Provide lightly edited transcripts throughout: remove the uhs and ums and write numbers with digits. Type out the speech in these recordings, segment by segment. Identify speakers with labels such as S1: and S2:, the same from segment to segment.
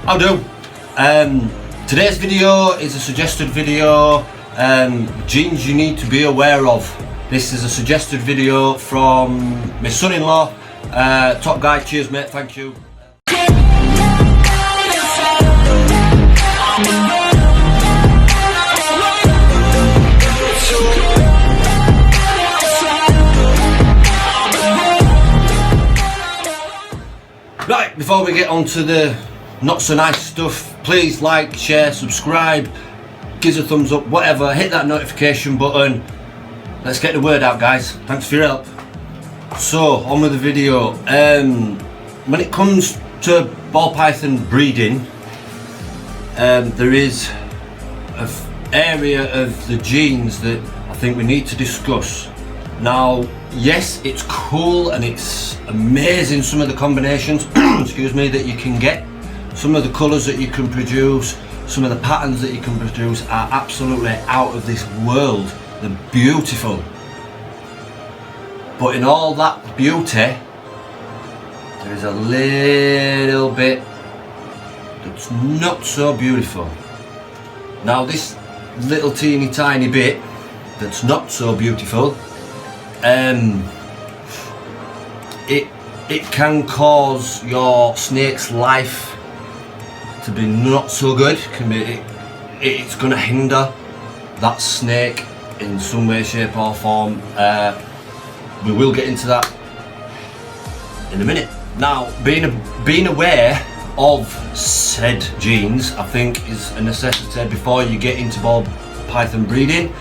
S1: I'll do. Today's video is a suggested video, genes you need to be aware of. This is a suggested video from my son-in-law. Top guy, cheers mate, thank you. Right, before we get on to the not so nice stuff, please like, share, subscribe, give us a thumbs up, whatever, hit that notification button. Let's get the word out, guys. Thanks for your help. So, on with the video. When it comes to ball python breeding, there is an area of the genes that I think we need to discuss. Now, yes, it's cool and it's amazing some of the combinations excuse me, that you can get. Some of the colours that you can produce, some of the patterns that you can produce are absolutely out of this world. They're beautiful. But in all that beauty, there is a little bit that's not so beautiful. Now this little teeny tiny bit that's not so beautiful, it can cause your snake's life to be not so good. It's going to hinder that snake in some way, shape or form. We will get into that in a minute. Now, being aware of said genes, I think, is a necessity before you get into ball python breeding.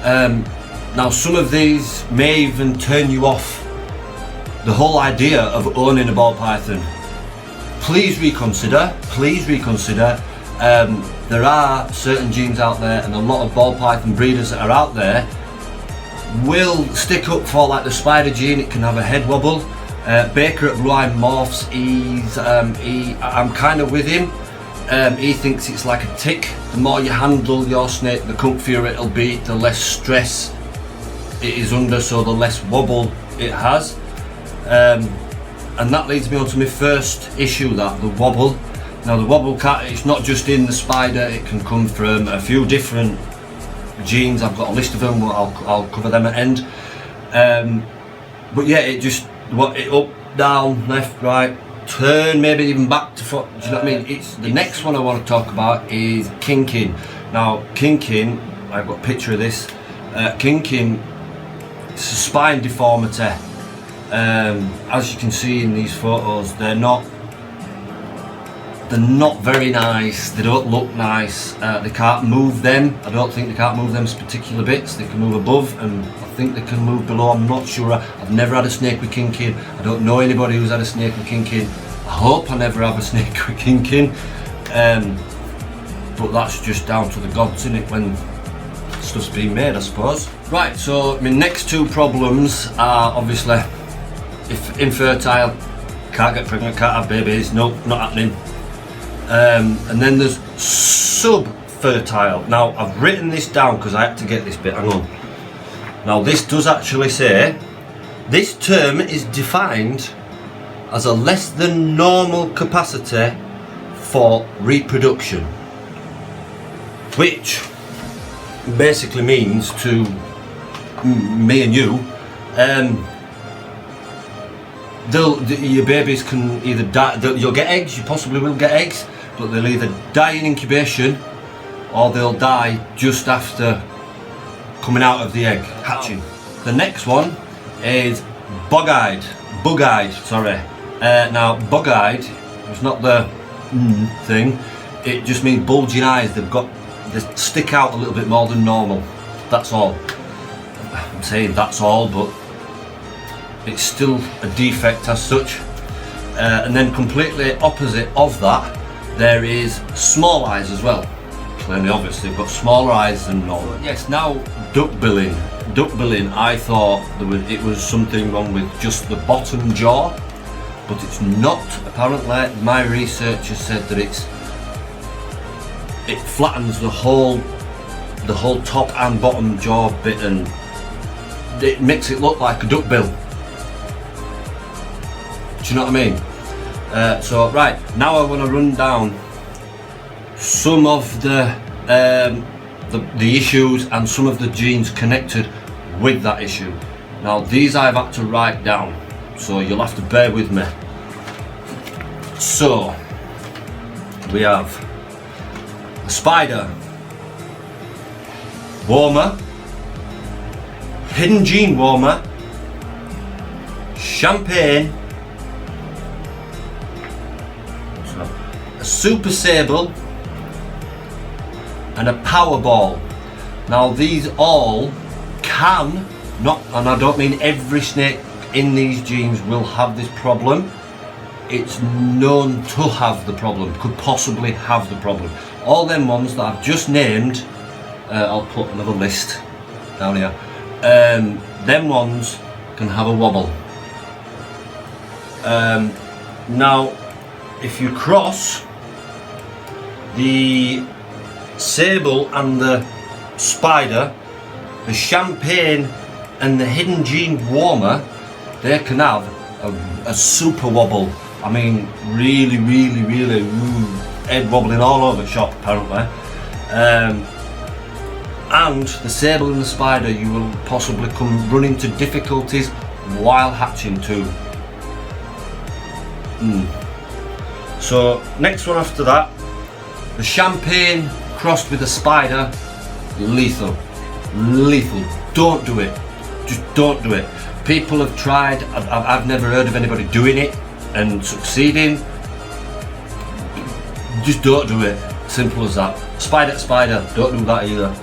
S1: Now, some of these may even turn you off the whole idea of owning a ball python. Please reconsider. There are certain genes out there, and a lot of ball python breeders that are out there will stick up for like the spider gene. It can have a head wobble. Baker at Blue Eye Morphs, I'm kind of with him. He thinks it's like a tick. The more you handle your snake, the comfier it'll be, the less stress it is under, so the less wobble it has. And that leads me on to my first issue, that the wobble. Now the wobble it's not just in the spider, it can come from a few different genes. I've got a list of them, I'll cover them at end. But yeah, it up, down, left, right, turn, maybe even back to front. Do you know what I mean? The next one I want to talk about is kinking. Now kinking, I've got a picture of this. Kinking, it's a spine deformity. As you can see in these photos, they're not very nice. They don't look nice. They can't move them. I don't think they can't move them particular bits. They can move above, and I think they can move below. I'm not sure. I've never had a snake with kinking. I don't know anybody who's had a snake with kinking. I hope I never have a snake with kinking. But that's just down to the gods, isn't it, when stuff's being made, I suppose. Right, so my next two problems are obviously, if infertile, can't get pregnant, can't have babies, nope, not happening. And then there's subfertile. Now I've written this down because I had to get this bit, hang on. Now this does actually say, this term is defined as a less than normal capacity for reproduction, which basically means to me and you, your babies can either die, you'll get eggs, you possibly will get eggs, but they'll either die in incubation or they'll die just after coming out of the egg, hatching. The next one is bug-eyed, sorry. Now bug-eyed, it's not the thing, it just means bulging eyes. They stick out a little bit more than normal, that's all. I'm saying that's all, but it's still a defect as such. And then completely opposite of that, there is small eyes as well. Plainly obvious, they've got smaller eyes than normal. Yes, now duckbilling. Duckbilling, I thought it was something wrong with just the bottom jaw, but it's not. Apparently, my research has said that it flattens the whole top and bottom jaw bit, and it makes it look like a duckbill. Do you know what I mean? So right, now I want to run down some of the issues and some of the genes connected with that issue. Now these I've had to write down, so you'll have to bear with me. So we have a spider warmer, hidden gene warmer, champagne, a super sable, and a powerball. Now these all can, not, and I don't mean every snake in these genes will have this problem. It's known to have the problem, could possibly have the problem. All them ones that I've just named, I'll put another list down here. Them ones can have a wobble. Now, if you cross the sable and the spider, the champagne and the hidden gene warmer, they can have a super wobble. I mean, really head wobbling all over the shop apparently. And the sable and the spider, you will possibly come run into difficulties while hatching too. So next one after that, the champagne crossed with the spider, lethal. Don't do it. Just don't do it. People have tried. I've never heard of anybody doing it and succeeding. Just don't do it. Simple as that. Spider, don't do that either.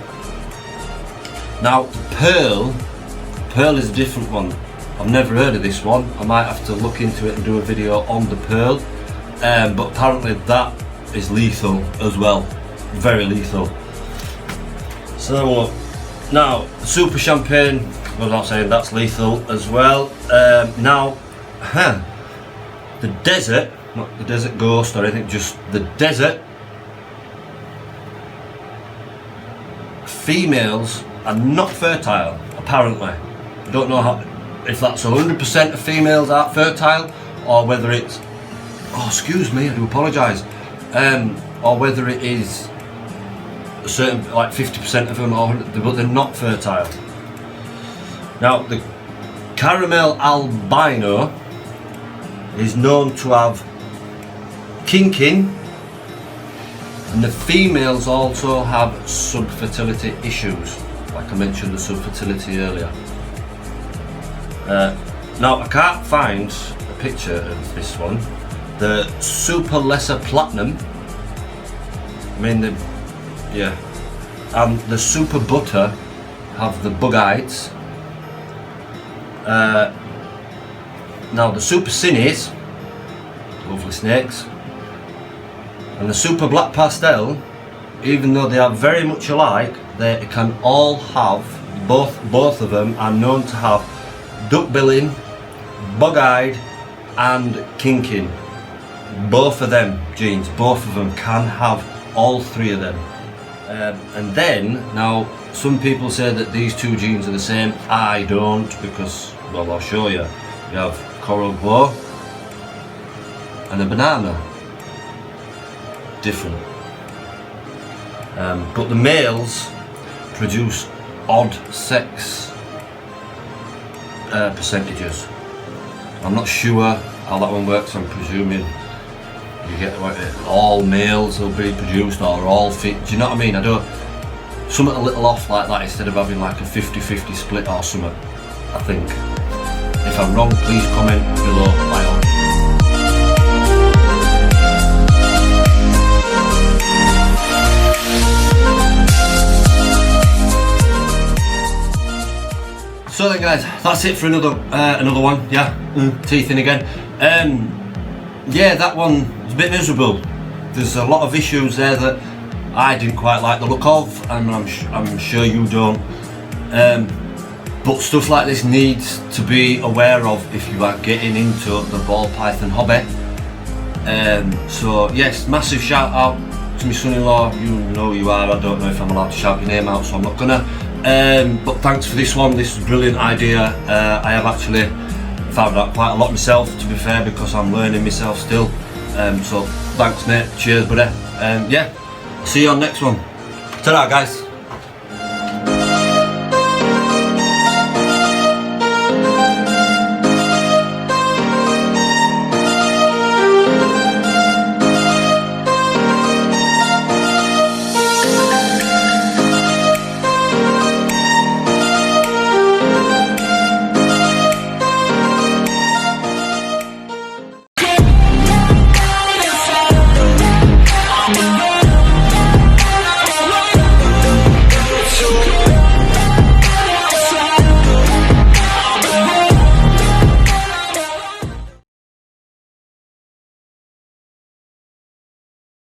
S1: Now pearl is a different one. I've never heard of this one. I might have to look into it and do a video on the pearl. But apparently that is lethal as well. Very lethal. So now super champagne, without saying, that's lethal as well. Now the desert, not the desert ghost or anything, just the desert females are not fertile apparently. I don't know how, if that's 100% of females aren't fertile, or whether it's, oh excuse me, I do apologise, or whether it is a certain, like 50% of them, but they're not fertile. Now the caramel albino is known to have kinking, and the females also have subfertility issues, like I mentioned the subfertility earlier. Now I can't find a picture of this one. The super lesser platinum, I mean and the super butter have the bug-eyes. Now the super cinnies, lovely snakes, and the super black pastel, even though they are very much alike, they can all have, both of them are known to have duck billing, bug-eyed and kinking. Both of them genes, both of them can have all three of them. And then, now some people say that these two genes are the same. I don't, because, well, I'll show you. You have coral glow and a banana. Different. But the males produce odd sex percentages. I'm not sure how that one works. I'm presuming you get like all males will be produced or all fit. Do you know what I mean? I don't. Something a little off like that instead of having like a 50-50 split or something, I think. If I'm wrong, please comment below by all means. So then guys, that's it for another one. Yeah, teeth in again. Yeah, that one is a bit miserable. There's a lot of issues there that I didn't quite like the look of, and I'm sure you don't. But stuff like this needs to be aware of if you are getting into the ball python hobby. So yes, massive shout out to my son-in-law. You know who you are. I don't know if I'm allowed to shout your name out, so I'm not gonna. But thanks for this one. This is a brilliant idea. I have actually found out quite a lot myself, to be fair, because I'm learning myself still. So thanks mate, cheers buddy. Yeah, See you on next one. Ta-ra, guys.